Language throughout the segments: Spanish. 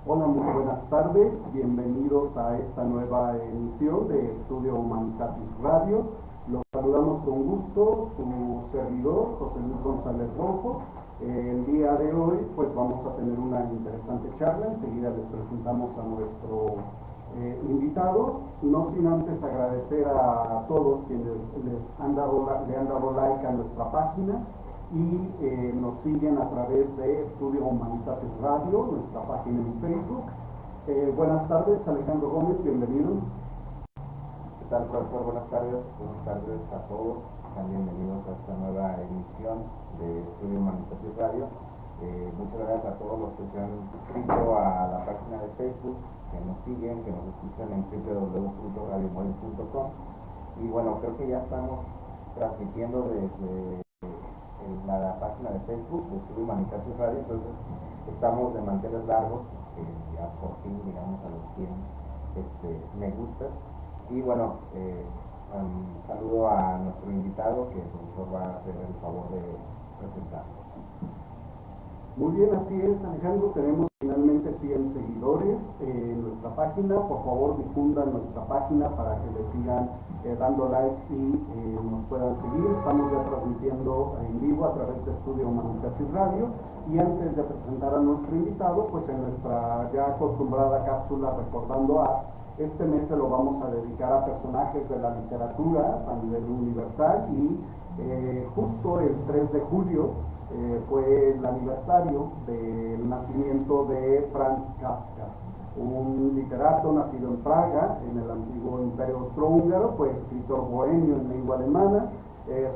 Hola, muy buenas tardes, bienvenidos a esta nueva emisión de Estudio Humanitatis Radio. Los saludamos con gusto, su servidor, José Luis González Rojo. El día de hoy pues vamos a tener una interesante charla, enseguida les presentamos a nuestro invitado, no sin antes agradecer a todos quienes le han dado like a nuestra página y nos siguen a través de Estudio Humanitatis Radio, nuestra página en Facebook. Buenas tardes, Alejandro Gómez, bienvenido. ¿Qué tal, profesor? Buenas tardes a todos. Sean bienvenidos a esta nueva emisión de Estudio Humanitatis Radio. Muchas gracias a todos los que se han suscrito a la página de Facebook, que nos siguen, que nos escuchan en www.radiomóvil.com. Y bueno, creo que ya estamos transmitiendo desde la página de Facebook de Estudio Humanitatis Radio, entonces estamos de manteles largos, ya por fin llegamos a los 100 me gustas. Y bueno, saludo a nuestro invitado, que el profesor va a hacer el favor de presentar. Muy bien, así es, Alejandro, tenemos finalmente 100 seguidores en nuestra página. Por favor, difundan nuestra página para que le sigan dando like y nos puedan seguir. Estamos ya transmitiendo en vivo a través de Estudio Humanitatis Radio. Y antes de presentar a nuestro invitado, pues en nuestra ya acostumbrada cápsula Recordando Art, este mes se lo vamos a dedicar a personajes de la literatura a nivel universal y justo el 3 de julio fue el aniversario del nacimiento de Franz Kafka, un literato nacido en Praga, en el antiguo Imperio Austrohúngaro, fue escritor bohemio en lengua alemana.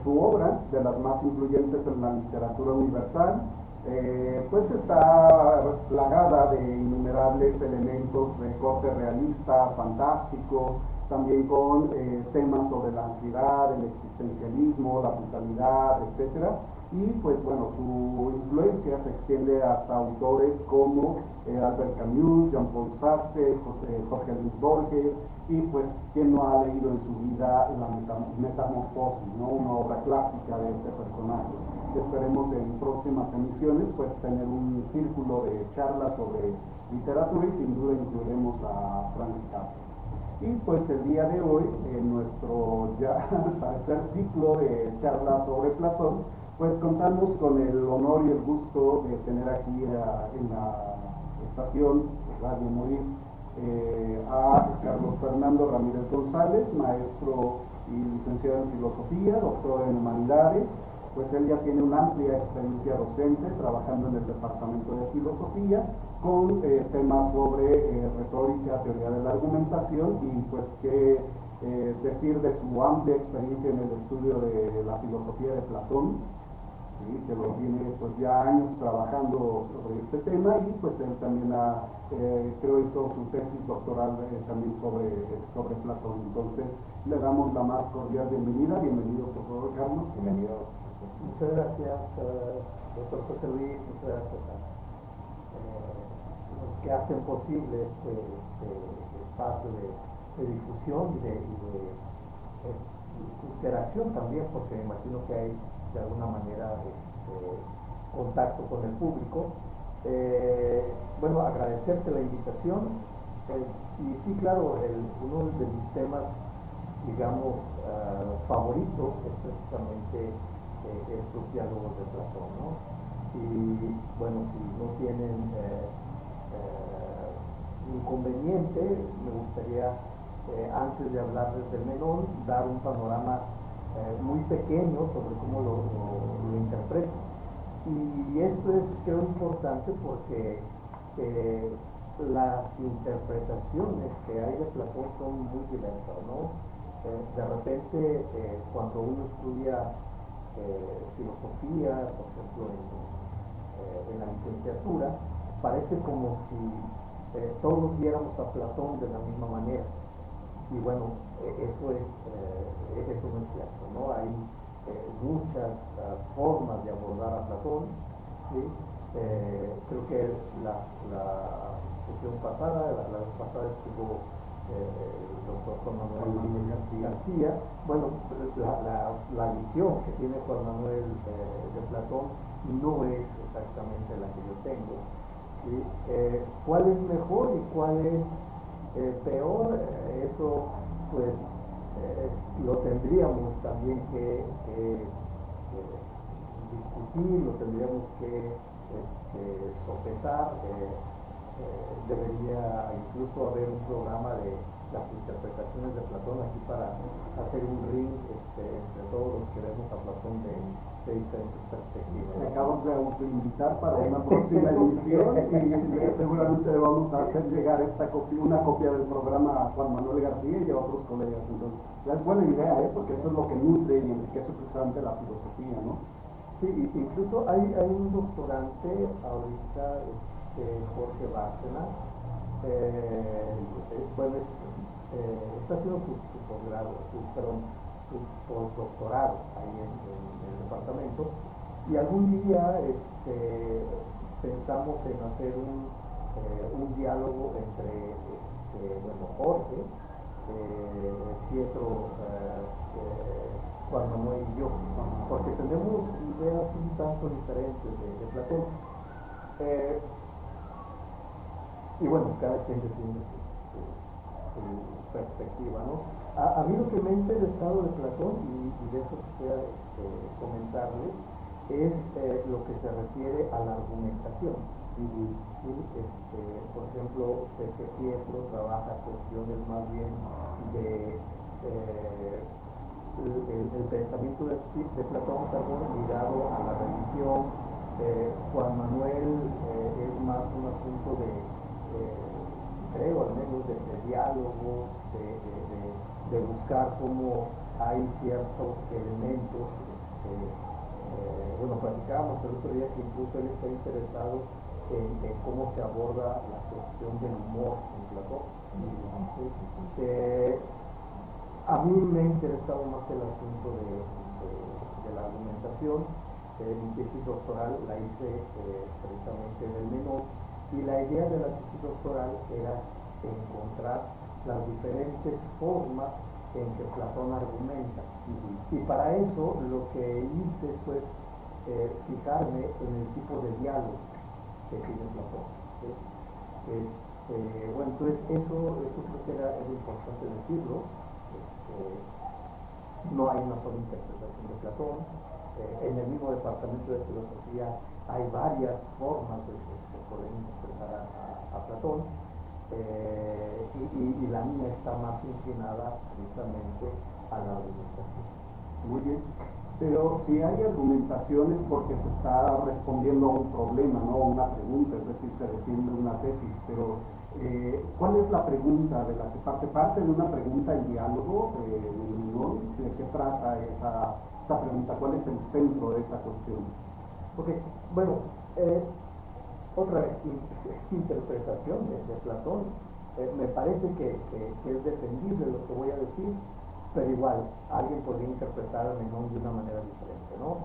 Su obra, de las más influyentes en la literatura universal, pues está plagada de innumerables elementos de corte realista, fantástico, también con temas sobre la ansiedad, el existencialismo, la brutalidad, etcétera. Y pues bueno, su influencia se extiende hasta autores como Albert Camus, Jean-Paul Sartre, Jorge Luis Borges, y pues quien no ha leído en su vida la Metamorfosis, ¿no? Una obra clásica de este personaje. Esperemos en próximas emisiones pues tener un círculo de charlas sobre literatura y sin duda incluiremos a Franz Kafka. Y pues el día de hoy, en nuestro ya al parecer ciclo de charlas sobre Platón, pues contamos con el honor y el gusto de tener aquí en la estación Radio Morir a Carlos Fernando Ramírez González, maestro y licenciado en Filosofía, doctor en Humanidades. Pues él ya tiene una amplia experiencia docente trabajando en el Departamento de Filosofía con temas sobre retórica, teoría de la argumentación y pues qué decir de su amplia experiencia en el estudio de la filosofía de Platón, ¿sí? Que lo tiene pues ya años trabajando sobre este tema y pues él también creo hizo su tesis doctoral también sobre Platón. Entonces le damos la más cordial bienvenida. Bienvenido por favor, Carlos. Bienvenido. Muchas gracias, doctor José Luis, muchas gracias a los que hacen posible este espacio de difusión y de interacción también, porque me imagino que hay de alguna manera contacto con el público. Bueno, agradecerte la invitación y sí, claro, uno de mis temas, digamos, favoritos es precisamente estos diálogos de Platón, ¿no? Y bueno, si no tienen inconveniente, me gustaría, antes de hablar del Menón, dar un panorama muy pequeño sobre cómo lo interpreto. Y esto es, creo, importante porque las interpretaciones que hay de Platón son muy diversas, ¿no? De repente, cuando uno estudia filosofía, por ejemplo, en la licenciatura, parece como si todos viéramos a Platón de la misma manera. Y bueno, eso no es cierto, ¿no? Hay muchas formas de abordar a Platón, ¿sí? Creo que la sesión pasada, la vez pasada estuvo el doctor Juan Manuel García. Bueno, la visión que tiene Juan Manuel de Platón no es exactamente la que yo tengo, ¿sí? ¿Cuál es mejor y cuál es peor? Eso pues lo tendríamos también que discutir, lo tendríamos que sopesar. Debería incluso haber un programa de las interpretaciones de Platón aquí para hacer un ring entre todos los que vemos a Platón de diferentes perspectivas. Te acabas de autoinvitar para una próxima emisión y seguramente le vamos a hacer llegar una copia del programa a Juan Manuel García y a otros colegas. Entonces, es buena idea, porque eso es lo que nutre y enriquece precisamente la filosofía, ¿no? Sí, incluso hay un doctorante ahorita, Jorge Bárcena, bueno, está haciendo su posgrado, su postdoctorado ahí en el departamento, y algún día pensamos en hacer un diálogo entre Jorge, Pietro, Juan Manuel y yo, porque tenemos ideas un tanto diferentes de Platón. Y bueno, cada quien defiende su perspectiva, ¿no? A mí lo que me ha interesado de Platón, y de eso quisiera comentarles, es lo que se refiere a la argumentación. ¿Sí? Por ejemplo, sé que Pietro trabaja cuestiones más bien de el pensamiento de Platón, ligado a la religión. Juan Manuel es más un asunto creo al menos, de diálogos, de buscar cómo hay ciertos elementos. Bueno, platicábamos el otro día que incluso él está interesado en cómo se aborda la cuestión del humor en Platón. ¿Sí? A mí me ha interesado más el asunto de la argumentación. Mi tesis doctoral la hice precisamente en el Menón, y la idea de la tesis doctoral era encontrar las diferentes formas en que Platón argumenta. Y para eso lo que hice fue fijarme en el tipo de diálogo que tiene Platón. ¿Sí? Bueno, entonces eso creo que era importante decirlo. No hay una sola interpretación de Platón. En el mismo departamento de filosofía hay varias formas de poder interpretar a Platón, y la mía está más inclinada precisamente a la argumentación. Muy bien, pero si hay argumentaciones porque se está respondiendo a un problema, no a una pregunta, es decir, se defiende una tesis, pero ¿cuál es la pregunta de la que parte de una pregunta el diálogo? ¿De qué trata esa pregunta? ¿Cuál es el centro de esa cuestión? Ok, bueno, otra vez, interpretación de Platón. Me parece que es defendible lo que voy a decir, pero igual, alguien podría interpretar al Menón de una manera diferente, ¿no?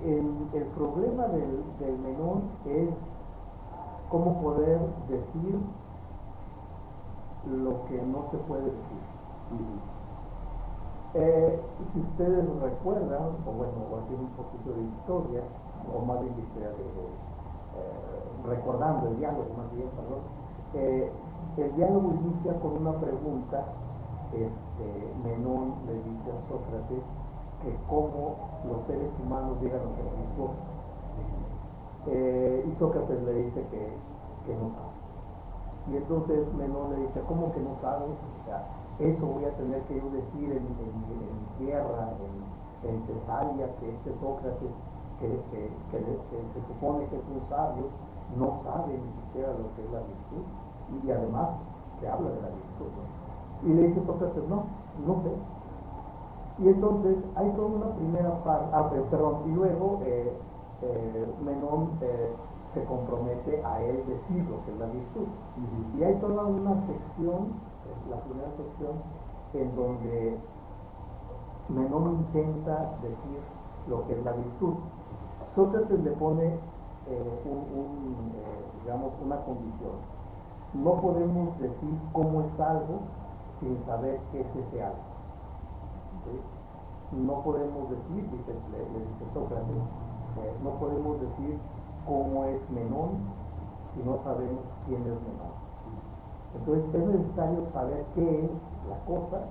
El problema del Menón es cómo poder decir lo que no se puede decir. Si ustedes recuerdan, o bueno, o haciendo un poquito de historia, o más bien de historia recordando el diálogo, más bien, perdón, el diálogo inicia con una pregunta. Menón le dice a Sócrates que cómo los seres humanos llegan a ser virtuosos. Y Sócrates le dice que no sabe. Y entonces Menón le dice, ¿cómo que no sabes? O sea, eso voy a tener que yo decir en mi tierra, en Tesalia, que Sócrates, que se supone que es un sabio, no sabe ni siquiera lo que es la virtud, y además que habla de la virtud, ¿no? Y le dice Sócrates, no sé. Y entonces hay toda una primera parte, y luego Menón se compromete a él decir lo que es la virtud. Y hay toda una sección, la primera sección, en donde Menón intenta decir lo que es la virtud. Sócrates le pone digamos, una condición. No podemos decir cómo es algo sin saber qué es ese algo. ¿Sí? No podemos decir, le dice Sócrates, no podemos decir cómo es Menón si no sabemos quién es Menón. Entonces es necesario saber qué es la cosa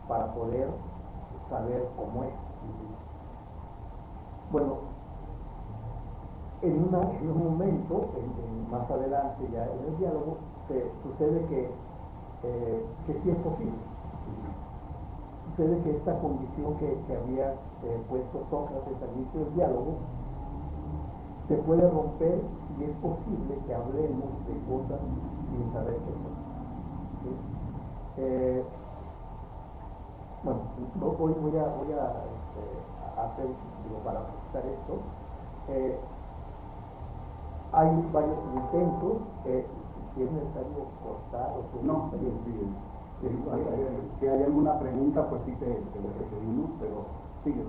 para poder saber cómo es. Bueno, en un momento, más adelante ya en el diálogo, sucede que sí es posible. Sucede que esta condición que había puesto Sócrates al inicio del diálogo se puede romper y es posible que hablemos de cosas sin saber qué son. ¿Sí? Bueno, hoy voy a hacer, para precisar esto, hay varios intentos, si es necesario cortar o si es No, necesario... sigue. Si hay alguna pregunta, pues sí te pedimos, pero sigue.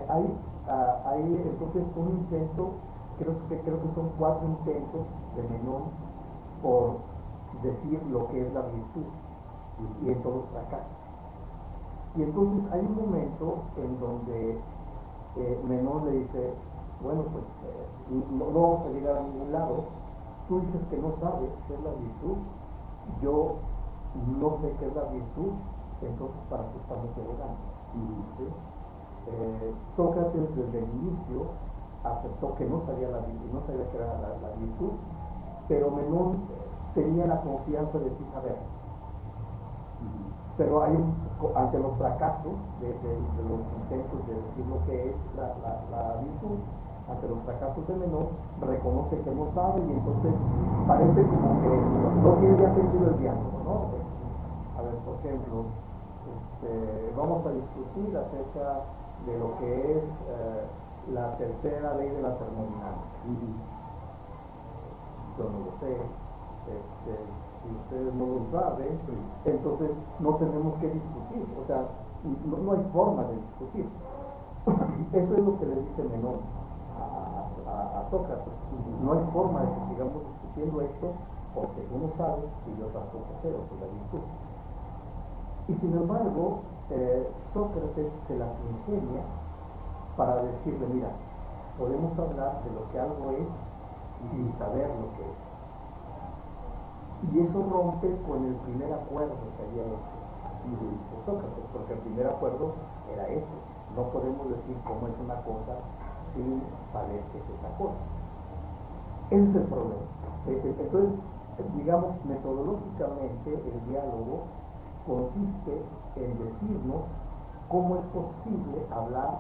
Hay entonces un intento, creo que son 4 intentos de Menón por decir lo que es la virtud, y en todos fracasan. Y entonces hay un momento en donde Menón le dice, bueno, pues no vamos a llegar a ningún lado. Tú dices que no sabes qué es la virtud, yo no sé qué es la virtud, entonces ¿para qué estamos dialogando? ¿Sí? Sócrates desde el inicio aceptó que no sabía la virtud, no sabía qué era la virtud, pero Menón tenía la confianza de sí saber. Pero ante los fracasos de los intentos de decir lo que es la virtud, ante los fracasos de Menón, reconoce que no sabe y entonces parece como que no tiene ya sentido el diálogo, ¿no? A ver, por ejemplo, vamos a discutir acerca de lo que es la tercera ley de la termodinámica. Yo no lo sé. Si ustedes no lo saben, entonces no tenemos que discutir, o sea, no hay forma de discutir. Eso es lo que le dice Menón a Sócrates. No hay forma de que sigamos discutiendo esto porque tú no sabes y yo tampoco sé lo que es la virtud. Y sin embargo, Sócrates se las ingenia para decirle, mira, podemos hablar de lo que algo es sin saber lo que es. Y eso rompe con el primer acuerdo que había hecho Sócrates, porque el primer acuerdo era ese. No podemos decir cómo es una cosa sin saber qué es esa cosa. Ese es el problema. Entonces, digamos, metodológicamente el diálogo consiste en decirnos cómo es posible hablar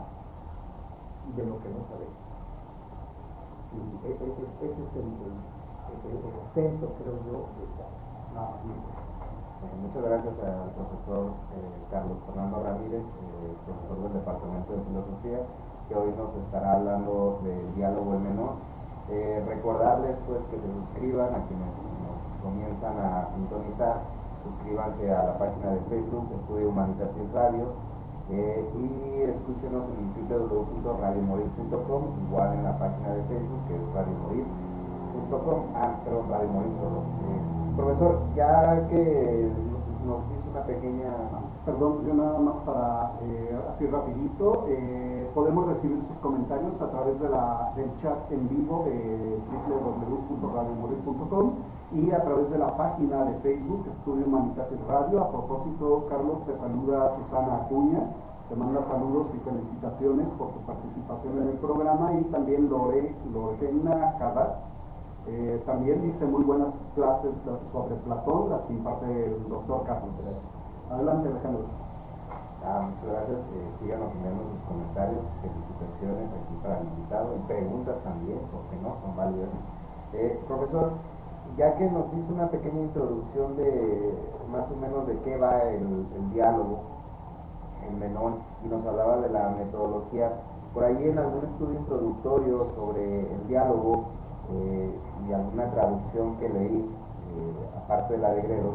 de lo que no sabemos. Ese es el centro, creo yo, del diálogo. Muchas gracias al profesor Carlos Fernando Ramírez, profesor del Departamento de Filosofía, que hoy nos estará hablando del diálogo en menor. Recordarles pues que se suscriban a quienes nos comienzan a sintonizar, suscríbanse a la página de Facebook Estudio Humanitatis Radio y escúchenos en www.radiomorir.com, igual en la página de Facebook que es radiomorir.com, Radio Morir solo. Profesor, ya que nos hizo una pequeña... Perdón, yo nada más para, así rapidito, podemos recibir sus comentarios a través del chat en vivo de www.radiomorir.com y a través de la página de Facebook Estudio Humanitatis Radio. A propósito, Carlos, te saluda Susana Acuña, te manda saludos y felicitaciones por tu participación en el programa, y también Lorena Cadat. También dice muy buenas clases sobre Platón, las que imparte el doctor Carlos. Adelante, Alejandro. Muchas gracias. Síganos enviando sus comentarios, felicitaciones aquí para el invitado y preguntas también, porque no son válidas. Profesor, ya que nos hizo una pequeña introducción de más o menos de qué va el diálogo en Menón y nos hablaba de la metodología, por ahí en algún estudio introductorio sobre el diálogo y alguna traducción que leí, aparte de la de Gredos,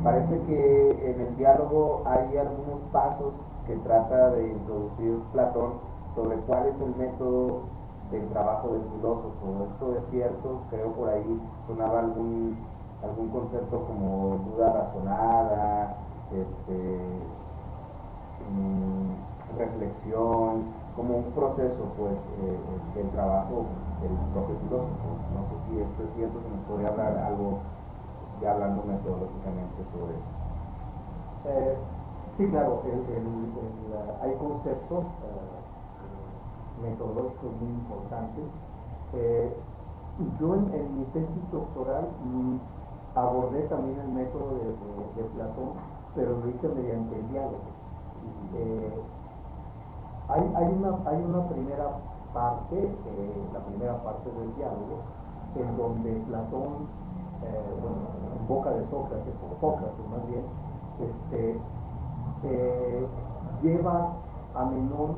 parece que en el diálogo hay algunos pasos que trata de introducir Platón sobre cuál es el método del trabajo del filósofo. ¿Esto es cierto? Creo por ahí sonaba algún concepto como duda razonada, reflexión, como un proceso, pues, del trabajo del propio filósofo. No sé si esto es cierto, si nos podría hablar algo, ya hablando metodológicamente sobre eso. Sí, claro, hay conceptos metodológicos muy importantes. Yo en mi tesis doctoral abordé también el método de Platón, pero lo hice mediante el diálogo. Hay una primera parte, la primera parte del diálogo, en donde Platón, bueno, en boca de Sócrates, o Sócrates más bien, lleva a Menón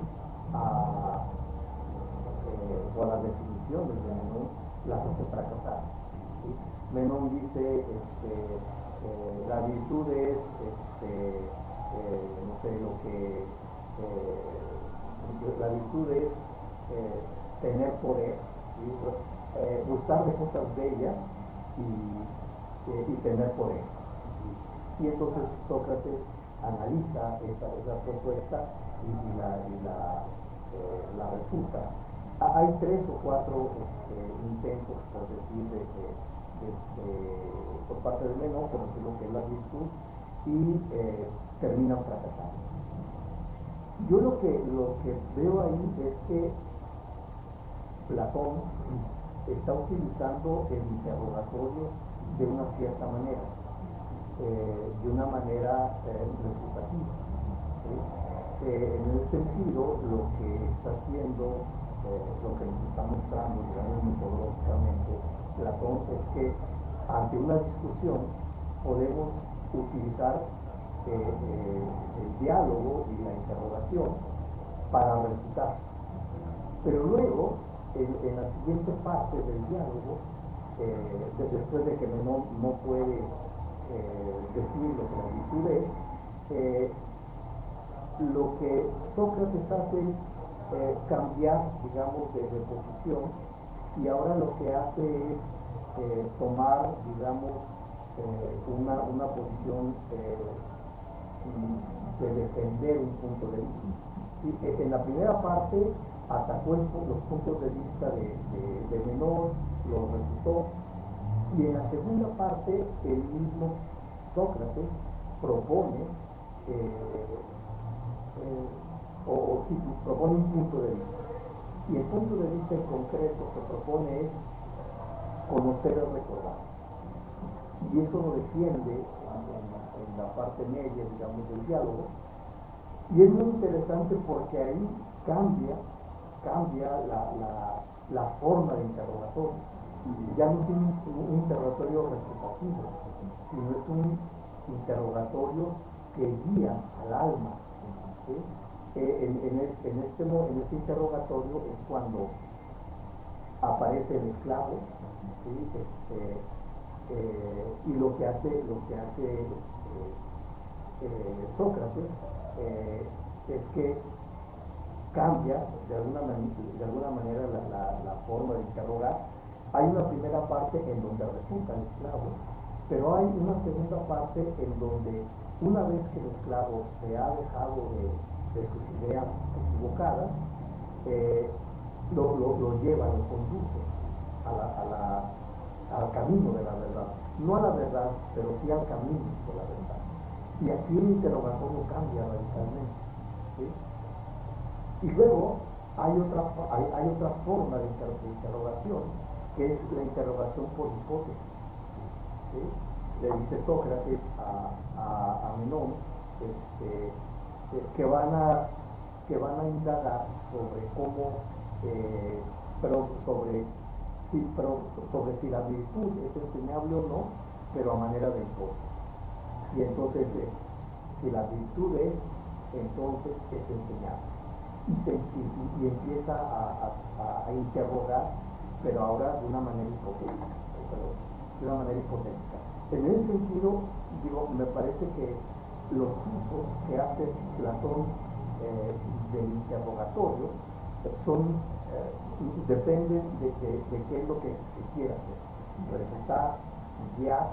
o a las definiciones de Menón, las hace fracasar. ¿Sí? Menón dice, la virtud es, no sé, la virtud es tener poder, ¿sí? Gustar de cosas bellas y tener poder. Y entonces Sócrates analiza esa propuesta y la refuta. Hay 3 o 4 intentos, por decir, por parte de Menón, por decir lo que es la virtud, y terminan fracasando. Yo lo que veo ahí es que Platón está utilizando el interrogatorio de una cierta manera, de una manera refutativa. ¿Sí? En ese sentido, lo que está haciendo, lo que nos está mostrando, digamos, metodológicamente, Platón, es que ante una discusión podemos utilizar el diálogo y la interrogación para refutar. Pero luego, en la siguiente parte del diálogo, después de que Menón no puede decir lo que la virtud es, lo que Sócrates hace es cambiar, digamos, de posición, y ahora lo que hace es tomar, digamos, una posición de defender un punto de vista. ¿Sí? En la primera parte atacó los puntos de vista de Menón, los refutó, y en la segunda parte el mismo Sócrates propone propone un punto de vista, y el punto de vista en concreto que propone es conocer el recordar, y eso lo defiende en la parte media, digamos, del diálogo. Y es muy interesante porque ahí cambia la forma de interrogatorio. Ya no es un interrogatorio refutativo, sino es un interrogatorio que guía al alma. ¿Sí? En este interrogatorio es cuando aparece el esclavo, ¿sí? Y lo que hace Sócrates es que cambia de alguna manera la forma de interrogar. Hay una primera parte en donde refuta al esclavo, pero hay una segunda parte en donde, una vez que el esclavo se ha dejado de sus ideas equivocadas, lo lleva, lo conduce al camino de la verdad. No a la verdad, pero sí al camino de la verdad. Y aquí el interrogatorio cambia radicalmente. ¿Sí? Y luego hay otra forma de interrogación, que es la interrogación por hipótesis. ¿Sí? Le dice Sócrates a Menón que van a indagar sobre cómo, sobre si la virtud es enseñable o no, pero a manera de hipótesis. Y entonces si la virtud es, entonces es enseñable. Y empieza a interrogar, pero ahora de una manera hipotética. En ese sentido, digo, me parece que los usos que hace Platón del interrogatorio dependen de qué es lo que se quiera hacer: refutar, guiar,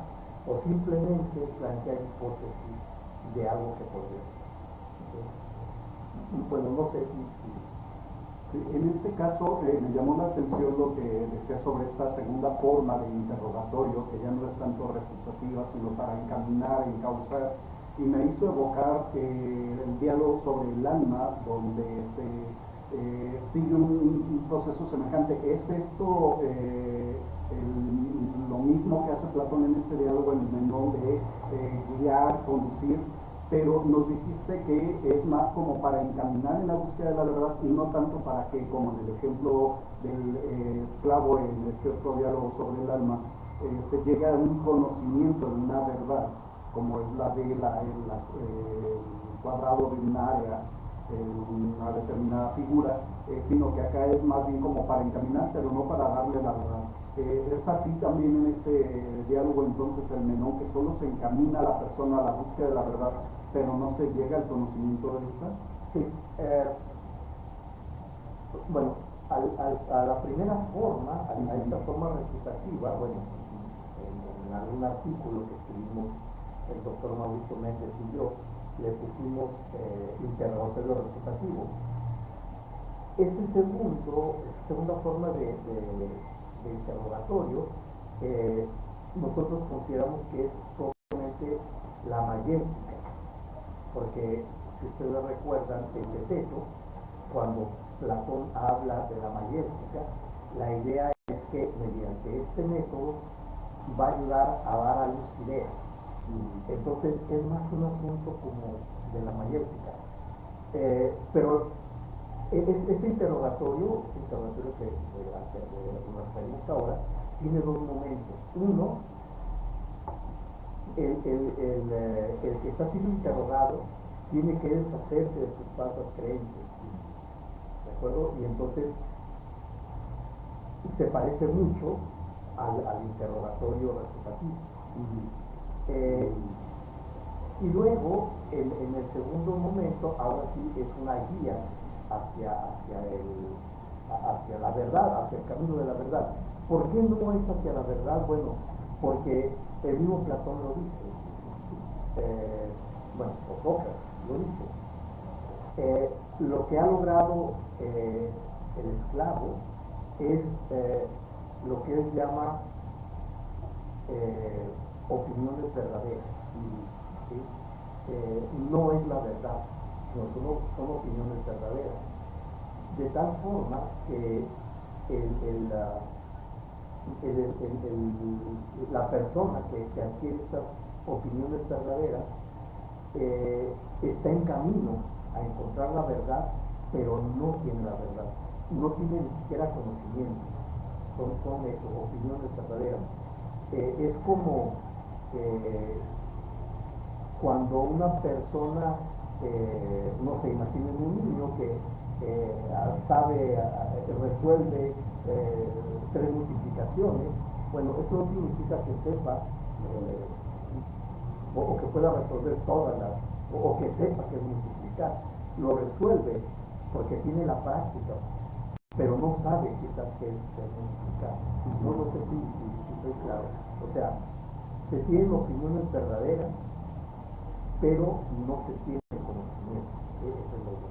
o simplemente plantear hipótesis de algo que podría ser. ¿Sí? Bueno, no sé si Sí, en este caso me llamó la atención lo que decía sobre esta segunda forma de interrogatorio, que ya no es tanto refutativa, sino para encaminar, encauzar, y me hizo evocar el diálogo sobre el alma, donde se sigue un proceso semejante. ¿Es esto lo mismo que hace Platón en este diálogo en el Menón de guiar, conducir? Pero nos dijiste que es más como para encaminar en la búsqueda de la verdad y no tanto para que, como en el ejemplo del esclavo en este otro diálogo sobre el alma, se llegue a un conocimiento de una verdad, como es la de el cuadrado de un área, una determinada figura, sino que acá es más bien como para encaminar, pero no para darle la verdad. Es así también en este diálogo entonces el Menón, que solo se encamina a la persona a la búsqueda de la verdad, pero no se llega al conocimiento de esta. Sí, bueno, a la primera forma, a esta forma refutativa, bueno, en algún artículo que escribimos el doctor Mauricio Méndez y yo, le pusimos interrogatorio refutativo. Esta segunda forma de interrogatorio, nosotros consideramos que es probablemente la mayéutica, porque si ustedes recuerdan el Teteto, cuando Platón habla de la mayéutica, la idea es que mediante este método va a ayudar a dar a luz ideas. Entonces es más un asunto como de la mayéutica. Pero este interrogatorio al que nos referimos ahora, tiene dos momentos. Uno, el que está siendo interrogado tiene que deshacerse de sus falsas creencias, ¿de acuerdo? Y entonces se parece mucho al interrogatorio refutativo. Y luego, en el segundo momento, ahora sí es una guía hacia la verdad, hacia el camino de la verdad. ¿Por qué no es hacia la verdad? Bueno, porque el mismo Platón lo dice. Bueno, o Sócrates lo dice. Lo que ha logrado el esclavo es lo que él llama opiniones verdaderas. ¿Sí? No es la verdad, sino son opiniones verdaderas. De tal forma que la persona que adquiere estas opiniones verdaderas está en camino a encontrar la verdad, pero no tiene la verdad, no tiene ni siquiera conocimientos, son eso, opiniones verdaderas. Es como cuando una persona, no sé, imaginen un niño que resuelve 3 multiplicaciones. Bueno, eso no significa que sepa o que pueda resolver o que sepa que es multiplicar. Lo resuelve porque tiene la práctica, pero no sabe quizás qué es multiplicar. No sé si soy claro. O sea, se tienen opiniones verdaderas, pero no se tiene conocimiento. Ese es lo que...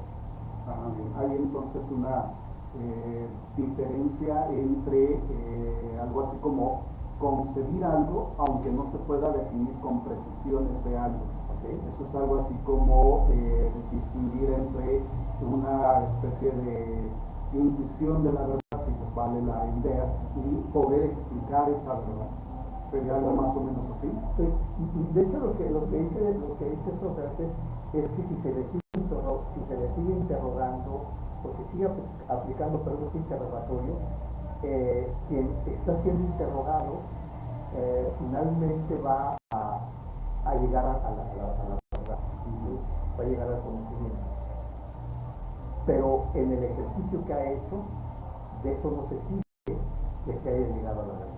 Hay entonces una diferencia entre algo así como concebir algo, aunque no se pueda definir con precisión ese algo. ¿Okay? Eso es algo así como distinguir entre una especie de intuición de la verdad, si se vale la idea, y poder explicar esa verdad. ¿Sería algo más o menos así? Sí. De hecho, lo que dice Sócrates es que si se le sigue interrogando o se sigue aplicando este interrogatorio, quien está siendo interrogado finalmente va a llegar a la verdad, ¿sí? Va a llegar al conocimiento. Pero en el ejercicio que ha hecho, de eso no se sigue que se haya llegado a la verdad.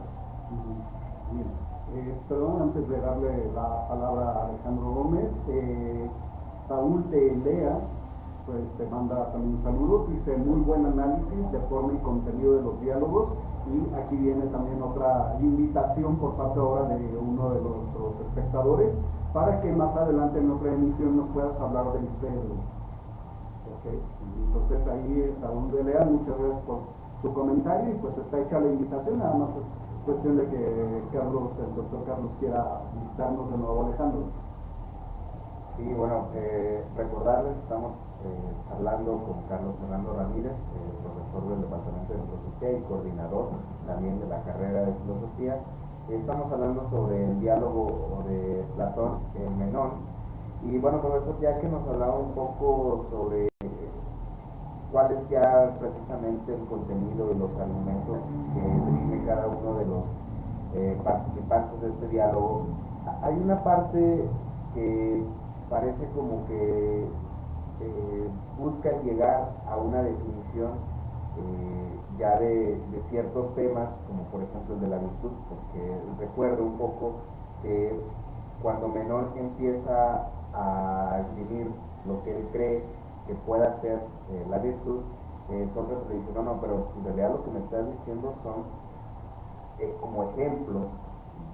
Bien. Perdón, antes de darle la palabra a Alejandro Gómez, Saúl de Lea pues te manda también saludos, dice muy buen análisis de forma y contenido de los diálogos, y aquí viene también otra invitación por parte ahora de uno de nuestros espectadores para que más adelante en otra emisión nos puedas hablar del Fedro. Ok, entonces ahí Saúl de Leal, muchas gracias por su comentario y pues está hecha la invitación, nada más es cuestión de que Carlos, el doctor Carlos quiera visitarnos de nuevo, Alejandro. Sí, bueno, recordarles, estamos charlando con Carlos Fernando Ramírez, profesor del Departamento de Filosofía y coordinador también de la carrera de Filosofía. Estamos hablando sobre el diálogo de Platón en Menón. Y bueno, profesor, ya que nos hablaba un poco sobre cuál es ya precisamente el contenido y los argumentos que esgrime cada uno de los participantes de este diálogo, hay una parte que parece como que buscan llegar a una definición ya de ciertos temas, como por ejemplo el de la virtud, porque recuerdo un poco que cuando Menón empieza a escribir lo que él cree que pueda ser la virtud, Sócrates le dice, no, pero en realidad lo que me estás diciendo son como ejemplos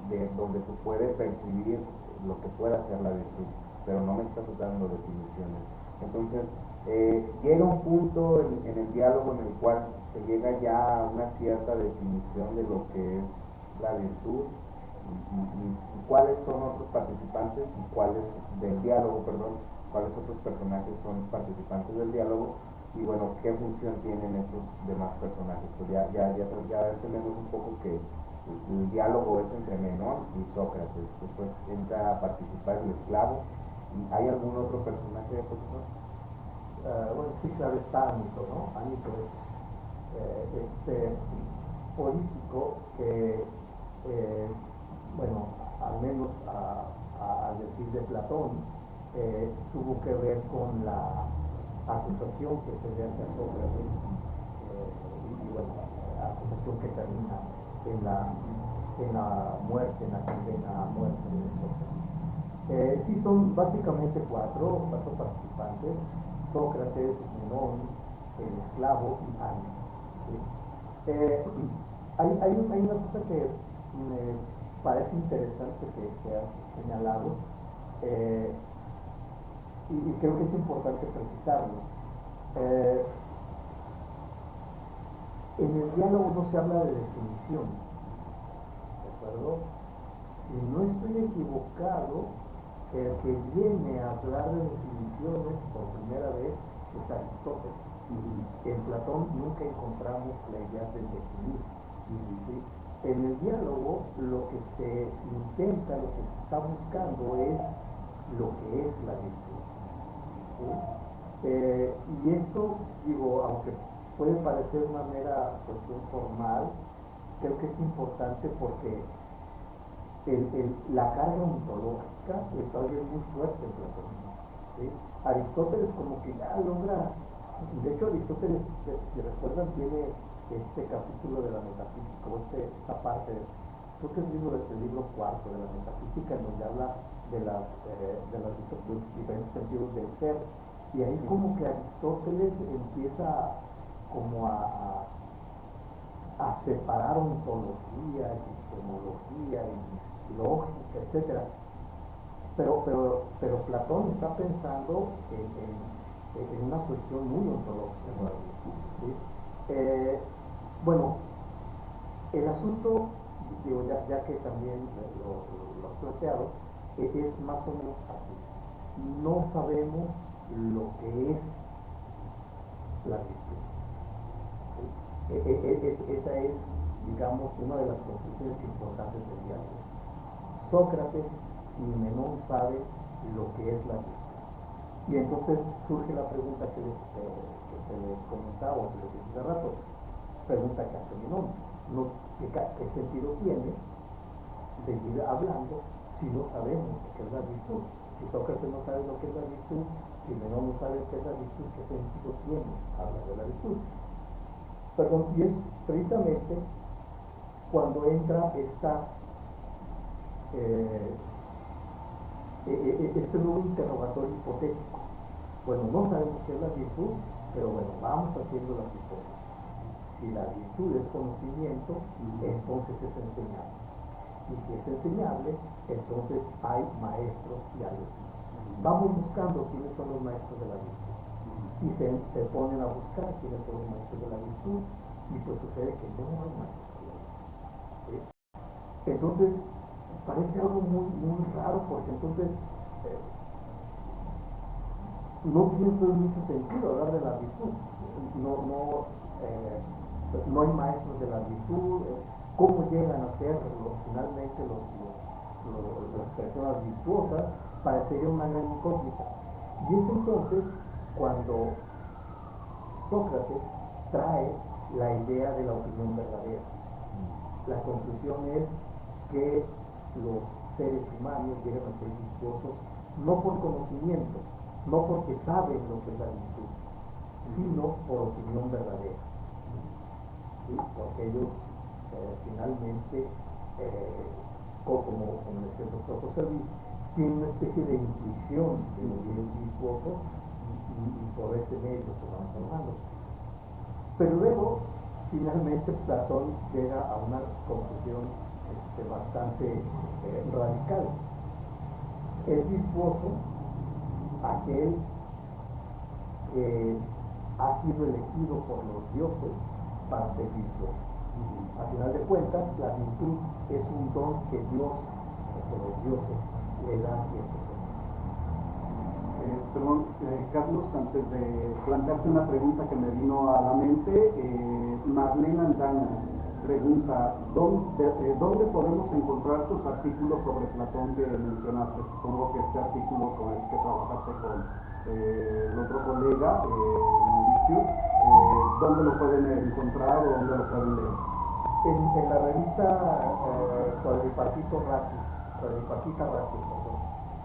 de donde se puede percibir lo que pueda ser la virtud, pero no me estás dando definiciones. Entonces, llega un punto en el diálogo en el cual se llega ya a una cierta definición de lo que es la virtud y cuáles son otros participantes y cuáles del diálogo, perdón, cuáles otros personajes son participantes del diálogo y bueno, qué función tienen estos demás personajes. Pues ya entendemos un poco que el diálogo es entre Menón y Sócrates. Después entra a participar el esclavo. ¿Y hay algún otro personaje, profesor? Bueno, sí, claro, está Anito, ¿no? Anito es este político que, bueno, al menos al decir de Platón, tuvo que ver con la acusación que se le hace a Sócrates, y bueno, acusación que termina en la muerte, en la condena a muerte de Sócrates. Sí, son básicamente cuatro participantes: Sócrates, Menón, el esclavo y Anito. ¿Sí? Hay una cosa que me parece interesante que has señalado, eh, y creo que es importante precisarlo. Eh, en el diálogo no se habla de definición, ¿de acuerdo? Si no estoy equivocado, el que viene a hablar de definiciones por primera vez es Aristóteles. En Platón nunca encontramos la idea de definir. ¿Sí? En el diálogo lo que se intenta, lo que se está buscando es lo que es la virtud. ¿Sí? Y esto, digo, aunque puede parecer una mera cuestión formal, creo que es importante porque la carga ontológica todavía es muy fuerte en Platón. ¿Sí? Aristóteles como que ya logra, de hecho Aristóteles, si recuerdan, tiene este capítulo de la metafísica, o esta parte, creo que es el libro cuarto de la metafísica, en donde habla de los diferentes sentidos del ser, y ahí como que Aristóteles empieza como a separar ontología, epistemología y lógica, etcétera. Pero Platón está pensando en una cuestión muy ontológica todavía. ¿Sí? Bueno, el asunto, digo, ya que también lo has planteado, es más o menos así. No sabemos lo que es la virtud. ¿Sí? Esa es, digamos, una de las conclusiones importantes del diálogo. Sócrates ni Menón sabe lo que es la virtud. Y entonces surge la pregunta que les comentaba, o que les decía hace rato, pregunta que hace Menón, ¿no? ¿Qué sentido tiene seguir hablando si no sabemos lo que es la virtud? Si Sócrates no sabe lo que es la virtud, si Menón no sabe qué es la virtud, ¿qué sentido tiene hablar de la virtud? Perdón, y es precisamente cuando entra eh, este nuevo interrogatorio hipotético. Bueno, no sabemos qué es la virtud, pero bueno, vamos haciendo las hipótesis. Si la virtud es conocimiento, entonces es enseñable. Y si es enseñable, entonces hay maestros y alumnos. Vamos buscando quiénes son los maestros de la virtud. y se ponen a buscar quiénes son los maestros de la virtud, y pues sucede que no hay maestros de la virtud, ¿sí? Entonces, parece algo muy, muy raro, porque entonces no tiene entonces mucho sentido hablar de la virtud. No hay maestros de la virtud. ¿Cómo llegan a ser finalmente las personas virtuosas? Parecería una gran incógnita. Y es entonces cuando Sócrates trae la idea de la opinión verdadera. La conclusión es que los seres humanos llegan a ser virtuosos no por conocimiento, no porque saben lo que es la virtud, sino por opinión verdadera, ¿sí? Porque ellos finalmente, como decía el doctor José Luis, tienen una especie de intuición de lo que es virtuoso, y por ese medio se van formando. Pero luego, finalmente, Platón llega a una conclusión bastante radical. Es virtuoso aquel que ha sido elegido por los dioses para ser virtuoso. A final de cuentas, la virtud es un don que Dios, que los dioses, le da a ciertos hombres. Perdón, Carlos, antes de plantearte una pregunta que me vino a la mente, Marlene Aldana pregunta, ¿dónde podemos encontrar sus artículos sobre Platón que mencionaste? Supongo que este artículo con el que trabajaste con el otro colega, Mauricio, ¿dónde lo pueden encontrar o dónde lo pueden leer? En la revista Cuadripartito Rati, Cuadripartita Rati, perdón.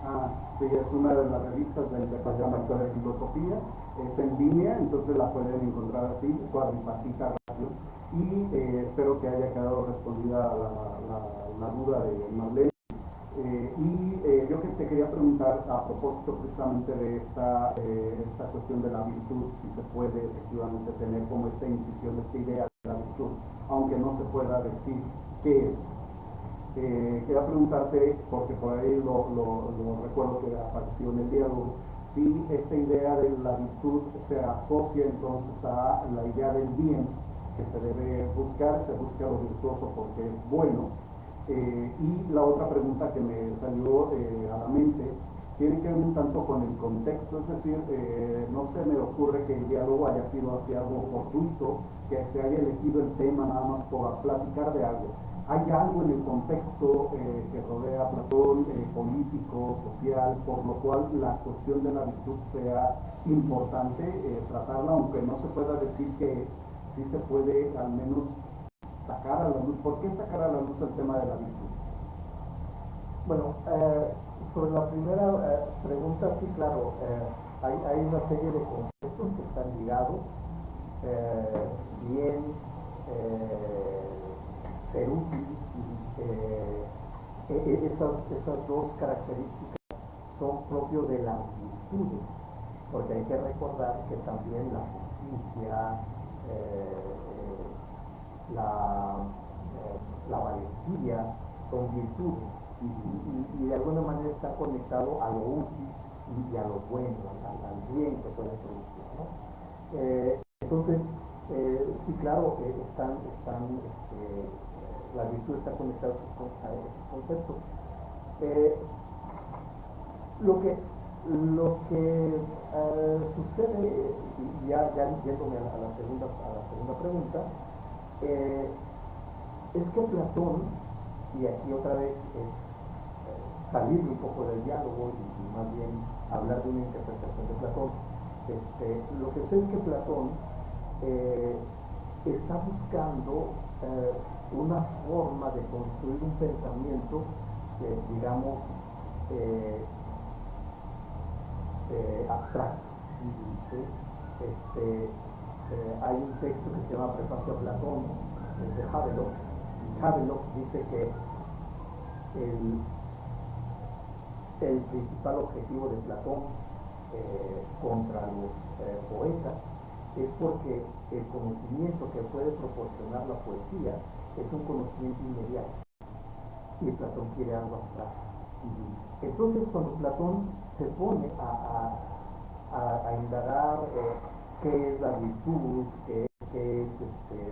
Ah, sí, es una de las revistas del Departamento de Filosofía, es en línea, entonces la pueden encontrar así, Cuadripartita Radio. Y espero que haya quedado respondida la duda de Marlene. Yo que te quería preguntar a propósito precisamente de esta cuestión de la virtud, si se puede efectivamente tener como esta intuición, esta idea de la virtud, aunque no se pueda decir qué es. Quería preguntarte, porque por ahí lo recuerdo que apareció en el diálogo, si esta idea de la virtud se asocia entonces a la idea del bien que se debe buscar, se busca lo virtuoso porque es bueno. Y la otra pregunta que me salió a la mente tiene que ver un tanto con el contexto, es decir, no se me ocurre que el diálogo haya sido hacia algo fortuito, que se haya elegido el tema nada más por platicar de algo. Hay algo en el contexto que rodea a Platón, político, social, por lo cual la cuestión de la virtud sea importante tratarla, aunque no se pueda decir qué es, sí se puede al menos sacar a la luz. ¿Por qué sacar a la luz el tema de la virtud? Bueno, sobre la primera pregunta, sí, claro, hay una serie de conceptos que están ligados, bien, ser útil, esas dos características son propios de las virtudes, porque hay que recordar que también la justicia, la valentía son virtudes, y de alguna manera está conectado a lo útil y a lo bueno, al bien que puede producir, ¿no? Entonces, sí, claro, la virtud está conectada a esos conceptos. Lo que sucede, y ya yéndome a la segunda pregunta, es que Platón, y aquí otra vez es salirme un poco del diálogo y más bien hablar de una interpretación de Platón, lo que sucede es que Platón está buscando una forma de construir un pensamiento, digamos, abstracto, ¿sí? Hay un texto que se llama Prefacio a Platón, de Havelock. Havelock dice que el principal objetivo de Platón contra los poetas es porque el conocimiento que puede proporcionar la poesía es un conocimiento inmediato, y Platón quiere algo abstracto. Entonces, cuando Platón se pone a indagar qué es la virtud, qué es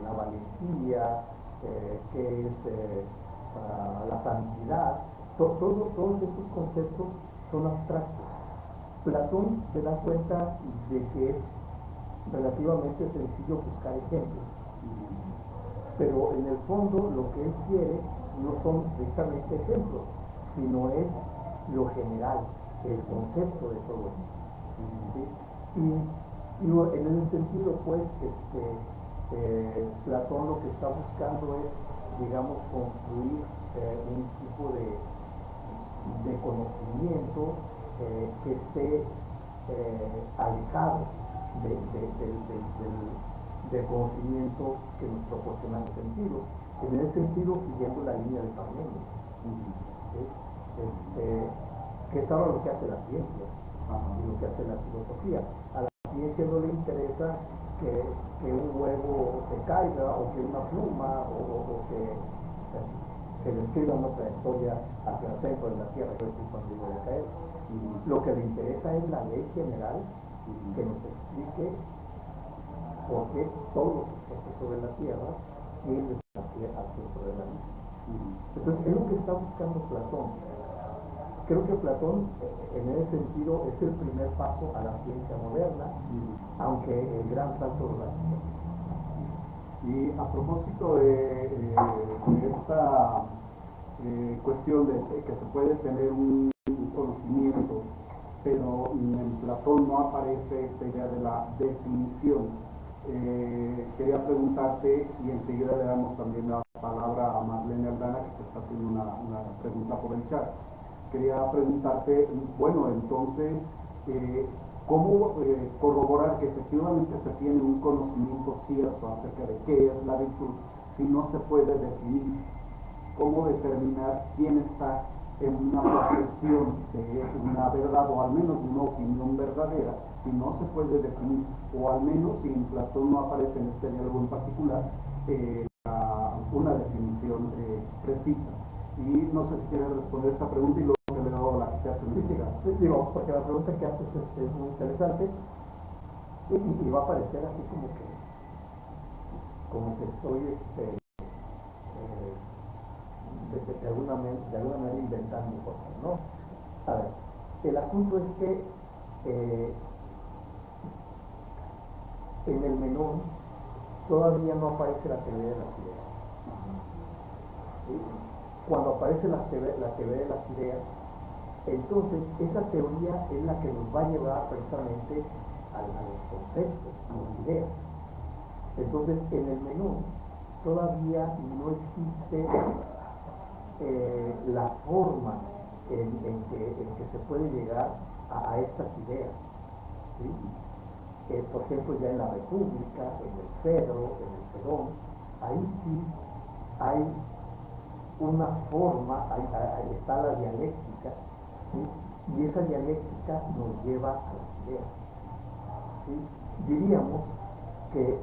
la valentía, qué es la santidad. Todos estos conceptos son abstractos. Platón se da cuenta de que es relativamente sencillo buscar ejemplos, pero en el fondo lo que él quiere no son precisamente ejemplos, sino es lo general, el concepto de todo esto. ¿Sí? Y en ese sentido, pues, Platón lo que está buscando es, digamos, construir un tipo de conocimiento que esté alejado del conocimiento que nos proporcionan los sentidos. En ese sentido, siguiendo la línea de Parménides, ¿sí? Que es ahora lo que hace la ciencia y lo que hace la filosofía. A la ciencia no le interesa que un huevo se caiga o que una pluma o que describa una trayectoria hacia el centro de la Tierra, que es cuando iba a caer. Lo que le interesa es la ley general que nos explique por qué todos los objetos sobre la Tierra tienden hacia el centro de la misma. Entonces, es lo que está buscando Platón. Creo que Platón, en ese sentido, es el primer paso a la ciencia moderna, aunque el gran salto lo da Aristóteles. Y a propósito de esta cuestión de que se puede tener un conocimiento, pero en Platón no aparece esta idea de la definición. Quería preguntarte, y enseguida le damos también la palabra a Marlene Aldana, que te está haciendo una pregunta por el chat. Quería preguntarte, bueno, entonces, ¿cómo corroborar que efectivamente se tiene un conocimiento cierto acerca de qué es la virtud si no se puede definir? ¿Cómo determinar quién está en una posesión de una verdad o al menos de una opinión verdadera si no se puede definir? O al menos si en Platón no aparece en este diálogo en particular una definición precisa. Y no sé si quieres responder esta pregunta y luego te leo la que te hace. Sí, digo, porque la pregunta que haces es muy interesante y va a parecer así como que estoy de alguna manera inventando cosas, ¿no? A ver, el asunto es que en el Menón todavía no aparece la teoría de las ideas. ¿Sí? Cuando aparece la teoría de las ideas, entonces esa teoría es la que nos va a llevar precisamente a los conceptos, a las ideas. Entonces, en el Menón todavía no existe la forma en que se puede llegar a estas ideas. ¿Sí? Por ejemplo, ya en la República, en el Fedro, en el Fedón, ahí sí hay una forma, ahí está la dialéctica, ¿sí? Y esa dialéctica nos lleva a las ideas. ¿Sí? Diríamos que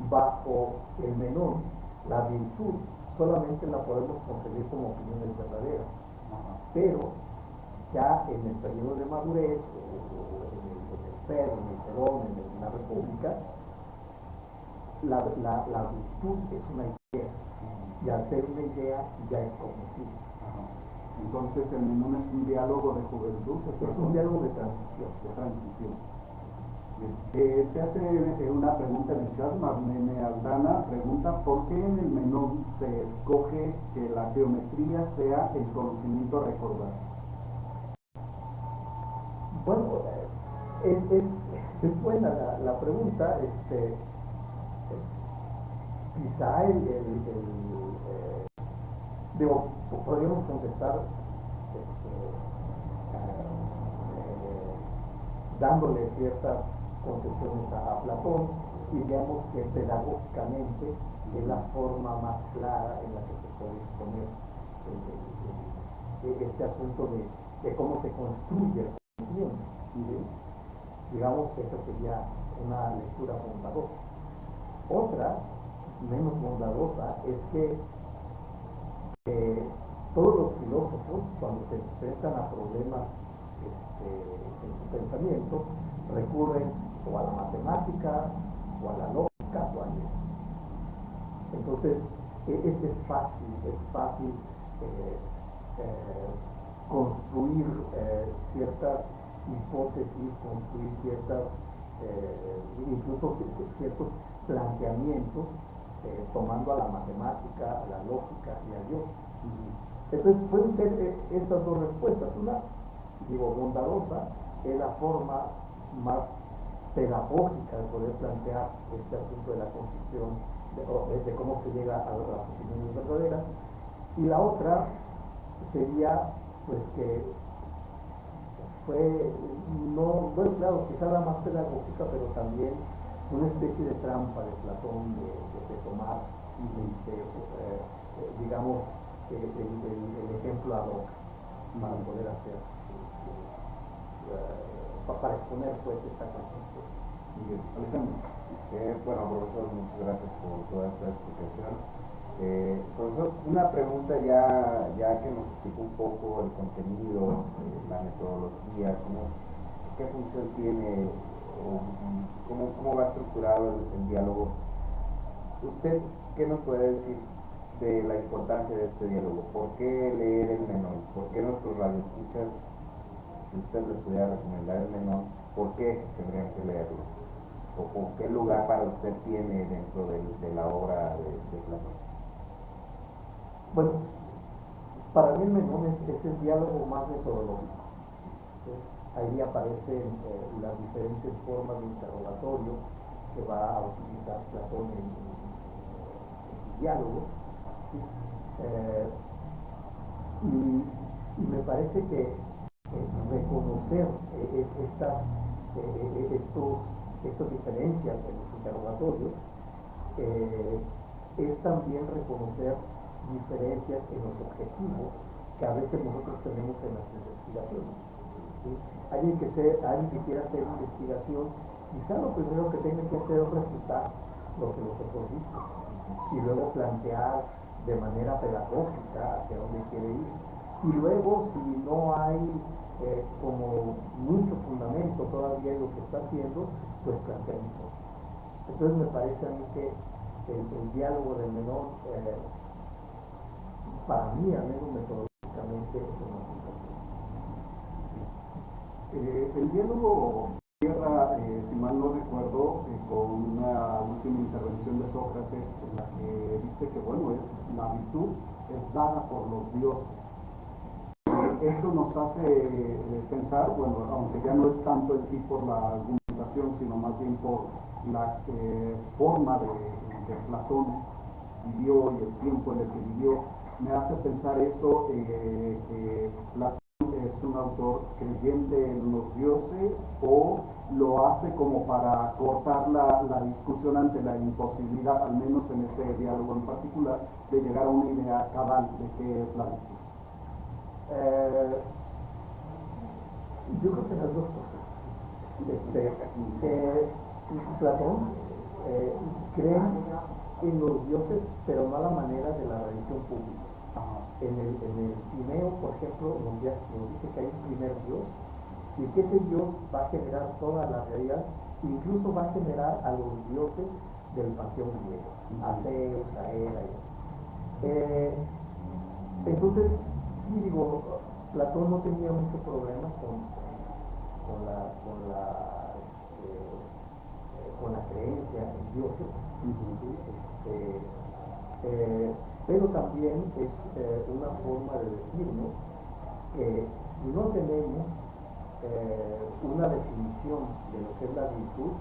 bajo el Menón, la virtud solamente la podemos concebir como opiniones verdaderas, pero ya en el periodo de madurez, o en el Fedro, en el Fedón, en la República, la virtud es una idea, y al ser una idea ya es cognoscible. Entonces el Menón es un diálogo de juventud. Es un diálogo de transición. De transición. Bien. Te hace una pregunta en el chat, Marlene Aldana pregunta, ¿por qué en el Menón se escoge que la geometría sea el conocimiento a recordar? Bueno, es buena la pregunta. Quizá digo, podríamos contestar dándole ciertas concesiones a Platón, y digamos que pedagógicamente es la forma más clara en la que se puede exponer este asunto de cómo se construye el conocimiento. Digamos que esa sería una lectura bondadosa. Otra, menos bondadosa, es que todos los filósofos, cuando se enfrentan a problemas en su pensamiento, recurren o a la matemática, o a la lógica, o a Dios. Entonces, es fácil construir ciertas hipótesis, construir incluso ciertos planteamientos, tomando a la matemática, a la lógica y a Dios. Entonces pueden ser estas dos respuestas. Una, digo, bondadosa, es la forma más pedagógica de poder plantear este asunto de la construcción, de cómo se llega a las opiniones verdaderas. Y la otra sería, pues, que fue, no, bueno, claro, quizá la más pedagógica, pero también una especie de trampa de Platón de tomar, digamos, el ejemplo ad hoc para poder hacer, para exponer, pues, esa cuestión. Bien, Alejandro. Bueno, profesor, muchas gracias por toda esta explicación. Profesor, una pregunta ya que nos explicó un poco el contenido, la metodología, qué función tiene o cómo va estructurado el diálogo. ¿Usted qué nos puede decir de la importancia de este diálogo? ¿Por qué leer el Menón? ¿Por qué nuestros radioescuchas, si usted les pudiera recomendar el Menón, por qué tendrían que leerlo? ¿O qué lugar para usted tiene dentro de la obra de Platón? Bueno, para mí el Menón es el diálogo más metodológico, ¿sí? Ahí aparecen las diferentes formas de interrogatorio que va a utilizar Platón en sus diálogos, ¿sí? Y me parece que reconocer estas diferencias en los interrogatorios es también reconocer diferencias en los objetivos que a veces nosotros tenemos en las investigaciones, ¿sí? Alguien que quiera hacer investigación, quizá lo primero que tenga que hacer es refutar lo que los otros dicen y luego plantear de manera pedagógica hacia dónde quiere ir. Y luego, si no hay como mucho fundamento todavía en lo que está haciendo, pues plantear hipótesis. Entonces me parece a mí que el diálogo del Menón, para mí, al menos metodológicamente, es el más importante. El diálogo cierra, si mal no recuerdo, con una última intervención de Sócrates en la que dice que, bueno, la virtud es dada por los dioses. Eso nos hace pensar, bueno, aunque ya no es tanto en sí por la argumentación, sino más bien por la forma de Platón vivió y el tiempo en el que vivió, me hace pensar eso, que Platón es un autor creyente en los dioses o lo hace como para cortar la discusión ante la imposibilidad, al menos en ese diálogo en particular, de llegar a una idea cabal de qué es la virtud. Yo creo que las dos cosas. Platón cree en los dioses, pero no a la manera de la religión pública. En el Timeo, por ejemplo, nos dice que hay un primer Dios y que ese Dios va a generar toda la realidad, incluso va a generar a los dioses del panteón griego, a Zeus, a Hera. Entonces, sí, digo, Platón no tenía muchos problemas con la creencia en dioses, ¿sí? Pero también es una forma de decirnos que si no tenemos una definición de lo que es la virtud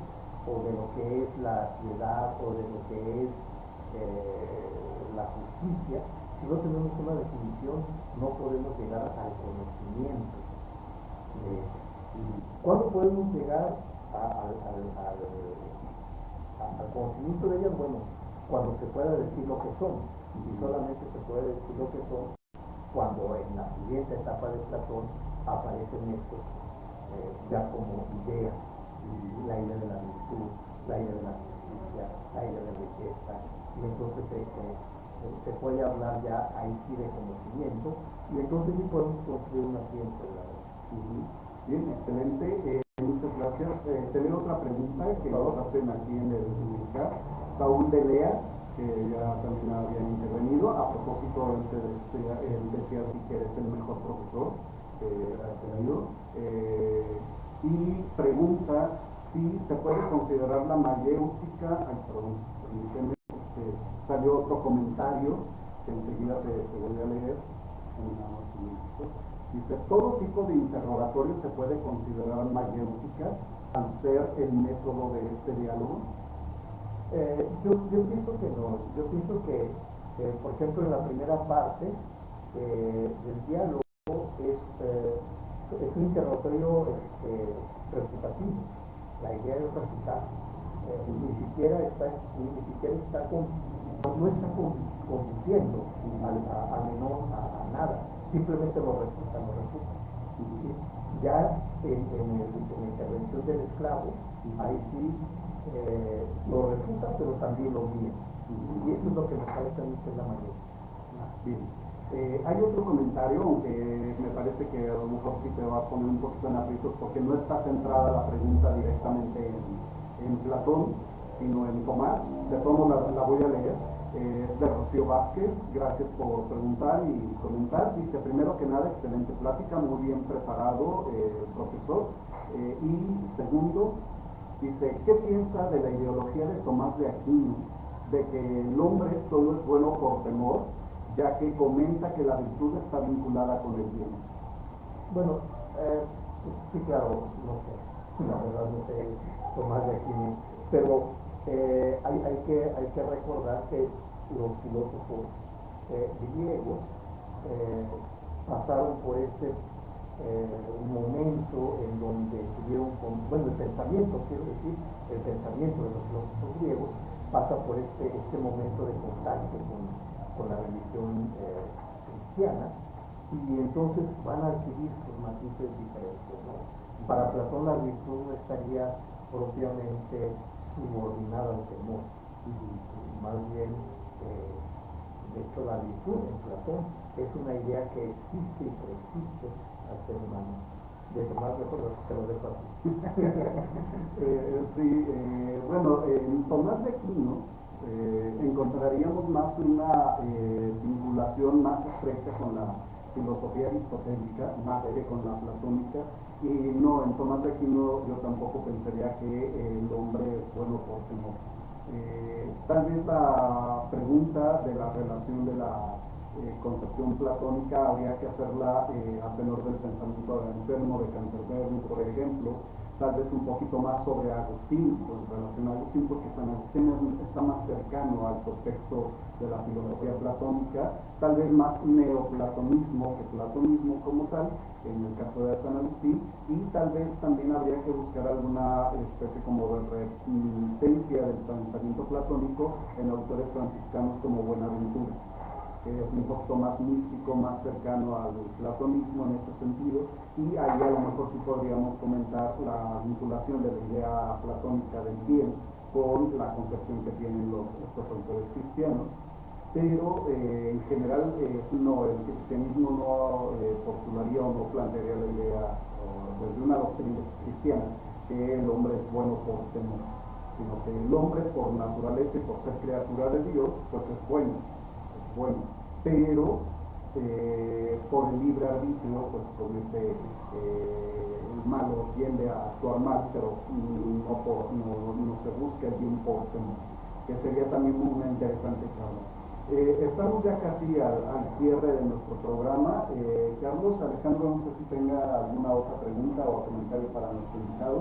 o de lo que es la piedad o de lo que es la justicia, si no tenemos una definición no podemos llegar al conocimiento de ellas. ¿Cuándo podemos llegar al conocimiento de ellas? Bueno, cuando se pueda decir lo que son, y solamente se puede decir lo que son cuando en la siguiente etapa de Platón aparecen estos ya como ideas, la idea de la virtud, la idea de la justicia, la idea de la riqueza, y entonces se puede hablar ya ahí sí de conocimiento, y entonces sí podemos construir una ciencia de la verdad. Bien, excelente. Muchas gracias. Tener otra pregunta que nos hacen aquí en el chat. Saúl de Lea, que ya también había intervenido. A propósito, él decía que eres el mejor profesor que has tenido. Y pregunta si se puede considerar la mayéutica. Ay, perdón, permíteme, salió otro comentario que enseguida te voy a leer. Nada más un minutito. Dice, todo tipo de interrogatorio se puede considerar mayéutica al ser el método de este diálogo. Yo pienso que no. Yo pienso que, por ejemplo, en la primera parte del diálogo es un interrogatorio refutativo. La idea es refutar. Ni siquiera está no está conduciendo a menor a nada, simplemente lo refuta. ¿Sí? Ya en la intervención del esclavo, ahí sí lo refuta, pero también lo guía. Y eso es lo que me parece a mí que es la mayor. Bien. Hay otro comentario, aunque me parece que a lo mejor sí te va a poner un poquito en aprietos, porque no está centrada la pregunta directamente en Platón, sino en Tomás. De todo la voy a leer. Es de Rocío Vázquez. Gracias por preguntar y comentar. Dice, primero que nada, excelente plática, muy bien preparado el profesor. Y segundo, dice, ¿qué piensa de la ideología de Tomás de Aquino, de que el hombre solo es bueno por temor, ya que comenta que la virtud está vinculada con el bien? Bueno, sí, claro, no sé, la verdad no sé Tomás de Aquino, pero hay que recordar que los filósofos griegos pasaron por momento en donde tuvieron, bueno, el pensamiento, quiero decir, el pensamiento de los filósofos griegos pasa por este momento de contacto con la religión cristiana, y entonces van a adquirir sus matices diferentes, ¿no? Para Platón la virtud no estaría propiamente subordinada al temor, más bien, de hecho, la virtud en Platón es una idea que existe y preexiste al ser humano. De Tomás mejor te lo dejo a ti. Sí, bueno, en Tomás de Aquino encontraríamos más una vinculación más estrecha con la filosofía aristotélica, más que con la platónica. Y no, en Tomás de Aquino yo tampoco pensaría que el hombre es bueno por temor. Tal vez la pregunta de la relación de la concepción platónica habría que hacerla a tenor del pensamiento de Anselmo de Canterbury, por ejemplo, tal vez un poquito más sobre Agustín, con relación a Agustín, porque San Agustín está más cercano al contexto de la filosofía platónica, tal vez más neoplatonismo que platonismo como tal, en el caso de San Agustín, y tal vez también habría que buscar alguna especie como de reminiscencia del pensamiento platónico en autores franciscanos como Buenaventura, que es un poquito más místico, más cercano al platonismo en ese sentido, y ahí a lo mejor sí podríamos comentar la vinculación de la idea platónica del bien con la concepción que tienen estos autores cristianos. Pero en general, no, el cristianismo no postularía o no plantearía la idea desde una doctrina cristiana que el hombre es bueno por temor, sino que el hombre por naturaleza y por ser criatura de Dios, pues es bueno, pero por el libre arbitrio pues comete el mal o tiende a actuar mal, pero no se busca el bien por temor, que sería también una interesante charla. Estamos ya casi al cierre de nuestro programa. Carlos, Alejandro, no sé si tenga alguna otra pregunta o comentario para nuestro invitado.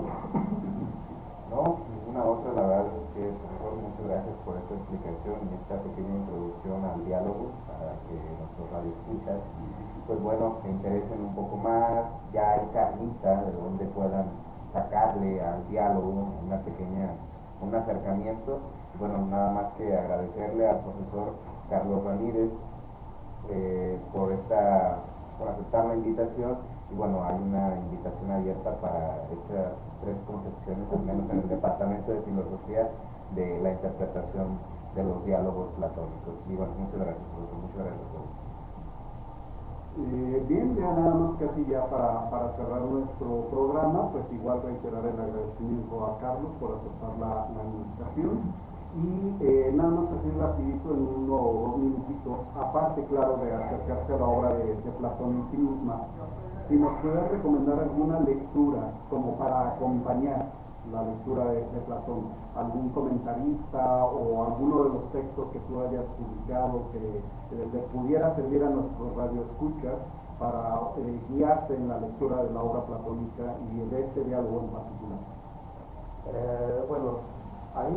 No, ninguna otra. La verdad es que, profesor, muchas gracias por esta explicación y esta pequeña introducción al diálogo para que nuestros radioescuchas, pues bueno, se interesen un poco más. Ya hay carnita de donde puedan sacarle al diálogo un acercamiento. Bueno, nada más que agradecerle al profesor Carlos Ramírez por aceptar la invitación. Y bueno, hay una invitación abierta para esas tres concepciones, al menos en el departamento de filosofía, de la interpretación de los diálogos platónicos. Y bueno, muchas gracias, profesor, muchas gracias a todos. Bien, ya nada más casi ya para cerrar nuestro programa, pues igual reiterar el agradecimiento a Carlos por aceptar la invitación y nada más así rapidito en 1 o 2 minutitos, aparte claro de acercarse a la obra de Platón en sí misma, si nos puede recomendar alguna lectura como para acompañar la lectura de Platón, algún comentarista o alguno de los textos que tú hayas publicado que le pudiera servir a nuestros radioescuchas para guiarse en la lectura de la obra platónica y de este diálogo en particular. Bueno, hay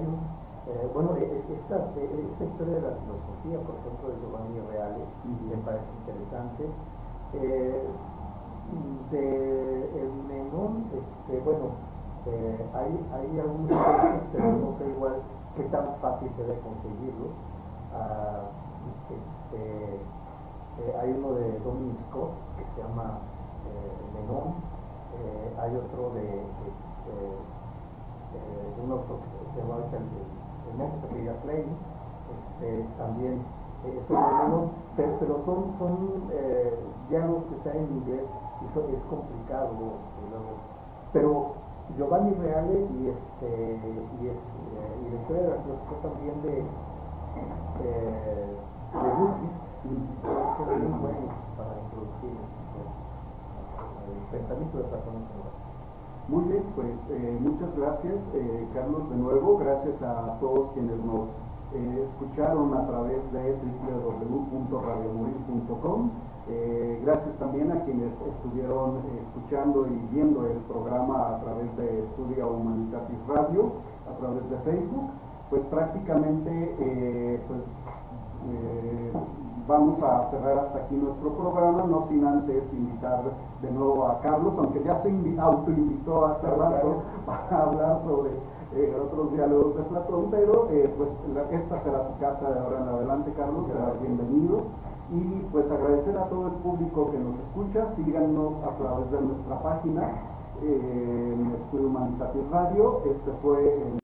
un, bueno, esta historia de la filosofía, por ejemplo, de Giovanni Reale, me parece interesante. De el Menón, bueno, hay algunos textos, pero no sé igual qué tan fácil será conseguirlos. Hay uno de Dominic Scott que se llama Menón. Hay otro de un autor que se llama el monje que pedía Klein, también sobre Menón, pero son diálogos que están en inglés y es complicado, pero Giovanni Reale y la historia de la filosofía también de Ludwig son muy buenos para introducir el pensamiento de Platón en general. Muy bien, pues muchas gracias, Carlos, de nuevo. Gracias a todos quienes nos escucharon a través de www.radiomorir.com. Gracias también a quienes estuvieron escuchando y viendo el programa a través de Studia Humanitatis Radio, a través de Facebook. Pues prácticamente vamos a cerrar hasta aquí nuestro programa, no sin antes invitar de nuevo a Carlos, aunque ya se autoinvitó hace rato para hablar sobre otros diálogos de Platón, pero pues esta será tu casa de ahora en adelante, Carlos, serás bienvenido. Y pues agradecer a todo el público que nos escucha, síganos a través de nuestra página en Estudio Humanitatis Radio. Este fue el